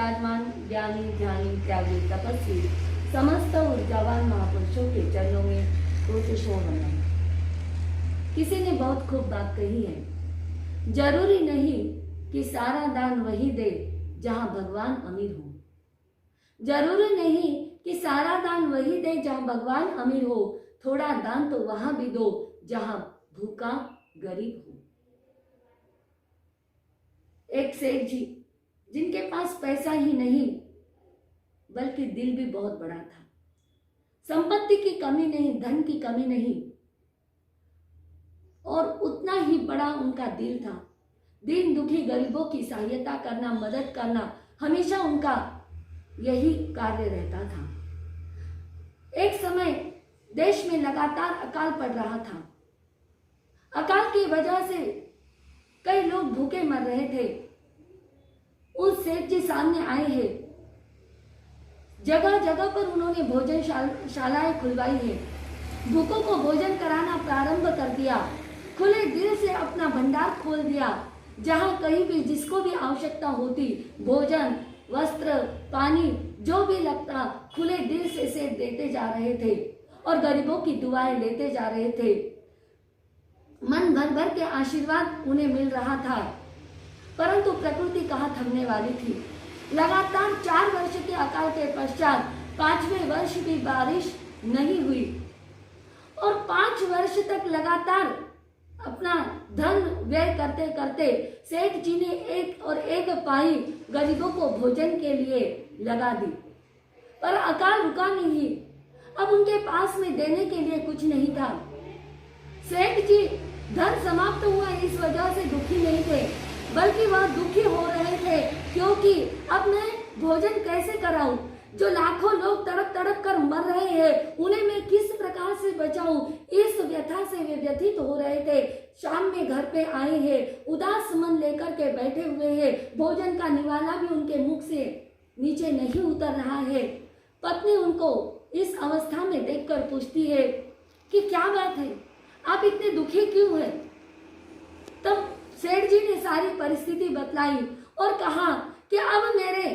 विराजमान ज्ञानी ध्यानी त्यागी तपस्वी समस्त ऊर्जावान महापुरुषों के चरणों में कोटिशों नमन। किसी ने बहुत खूब बात कही है, जरूरी नहीं कि सारा दान वही दे जहां भगवान अमीर हो। जरूरी नहीं कि सारा दान वही दे जहां भगवान अमीर हो। थोड़ा दान तो वहां भी दो जहां भूखा गरीब हो। एक सेठ जी जिनके पास पैसा ही नहीं बल्कि दिल भी बहुत बड़ा था। संपत्ति की कमी नहीं, धन की कमी नहीं, और उतना ही बड़ा उनका दिल था। दीन दुखी गरीबों की सहायता करना, मदद करना हमेशा उनका यही कार्य रहता था। एक समय देश में लगातार अकाल पड़ रहा था। अकाल की वजह से कई लोग भूखे मर रहे थे। उस सेठ जी सामने आए हैं। जगह जगह पर उन्होंने भोजन शालाएं खुलवाई है। भूखों को भोजन कराना प्रारंभ कर दिया। खुले दिल से अपना भंडार खोल दिया। जहां कहीं भी जिसको भी आवश्यकता होती, भोजन, वस्त्र, पानी, जो भी लगता, खुले दिल से सेठ देते जा रहे थे और गरीबों की दुआएं लेते जा रहे थे। मन भर भर के आशीर्वाद उन्हें मिल रहा था। परंतु प्रकृति कहाँ थमने वाली थी। लगातार 4 वर्ष के अकाल के पश्चात 5वें वर्ष भी बारिश नहीं हुई और 5 वर्ष तक लगातार अपना धन व्यय करते करते सेठ जी ने एक और एक पाई गरीबों को भोजन के लिए लगा दी। पर अकाल रुका नहीं। अब उनके पास में देने के लिए कुछ नहीं था। सेठ जी धन समाप्त हुआ इस वजह से दुखी नहीं थे, बल्कि वह दुखी हो रहे थे क्योंकि अब मैं भोजन कैसे कराऊं। जो लाखों लोग तड़प तड़प कर मर रहे हैं उन्हें मैं किस प्रकार से बचाऊं, इस व्यथा से वे व्यथित हो रहे थे। शाम में घर पे आए हैं, उदास मन लेकर के बैठे हुए हैं। भोजन का निवाला भी उनके मुख से नीचे नहीं उतर रहा है। पत्नी उनको इस अवस्था में देखकर पूछती है कि क्या बात है, आप इतने दुखी क्यों हैं। तब सेठ जी ने सारी परिस्थिति बतलाई और कहा कि अब मेरे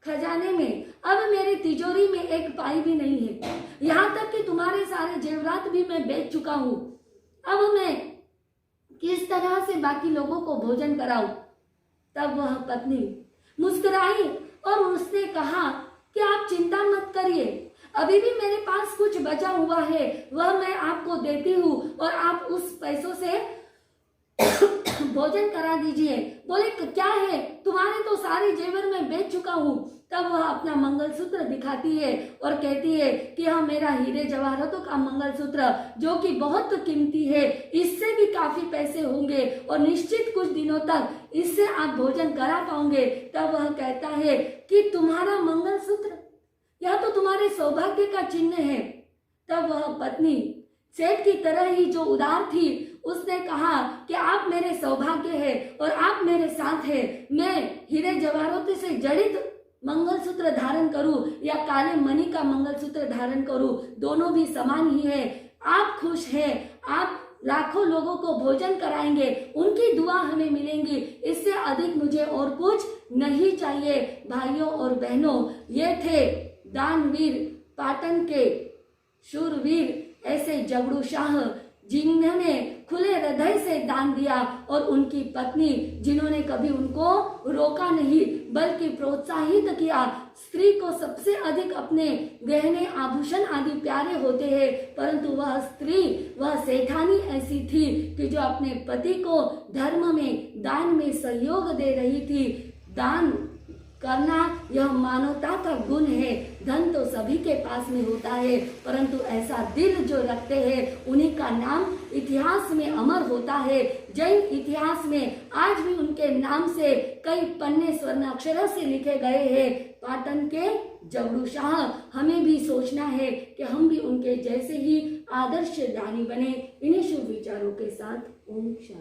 खजाने में, अब मेरी तिजोरी में एक पाई भी नहीं है। यहाँ तक कि तुम्हारे सारे जेवरात भी मैं बेच चुका हूँ। अब मैं किस तरह से बाकी लोगों को भोजन कराऊं। तब वह पत्नी मुस्कुराई और उसने कहा कि आप चिंता मत करिए, अभी भी मेरे पास कुछ बचा हुआ है, वह मैं आपको देती हूँ और आप उस पैसों से भोजन करा दीजिए। बोले क्या है, तुम्हारे तो सारे जेवर मैं बेच चुका हूँ। तब वह अपना मंगलसूत्र दिखाती है और कहती है कि यह मेरा हीरे जवाहरातों का मंगलसूत्र जो कि बहुत कीमती है, इससे भी काफी पैसे होंगे और निश्चित कुछ दिनों तक इससे आप भोजन करा पाओगे। तब वह कहता है कि तुम्हारा मंगलसूत्र, यह तो तुम्हारे सौभाग्य का चिन्ह है। तब वह पत्नी सेठ की तरह ही जो उदार थी, उसने कहा कि आप मेरे सौभाग्य है और आप मेरे साथ है। मैं हीरे जवाहरातों से जड़ित मंगलसूत्र धारण करूं या काले मणि का मंगलसूत्र धारण करूं, दोनों भी समान ही है। आप खुश हैं, आप लाखों लोगों को भोजन कराएंगे, उनकी दुआ हमें मिलेंगी, इससे अधिक मुझे और कुछ नहीं चाहिए। भाइयों और बहनों, ये थे दानवीर, पाटन के शूरवीर, ऐसे जगड़ू शाह जिन्होंने खुले हृदय से दान दिया और उनकी पत्नी जिन्होंने कभी उनको रोका नहीं बल्कि प्रोत्साहित किया। स्त्री को सबसे अधिक अपने गहने आभूषण आदि प्यारे होते हैं, परंतु वह स्त्री, वह सेठानी ऐसी थी कि जो अपने पति को धर्म में, दान में सहयोग दे रही थी। दान करना यह मानवता का गुण है। धन तो सभी के पास में होता है, परंतु ऐसा दिल जो रखते हैं उन्हीं का नाम इतिहास में अमर होता है। जैन इतिहास में आज भी उनके नाम से कई पन्ने स्वर्ण अक्षरों से लिखे गए हैं। पाटन के जगड़ू शाह। हमें भी सोचना है कि हम भी उनके जैसे ही आदर्श दानी बने। इन्हीं शुभ विचारों के साथ ओम शांति।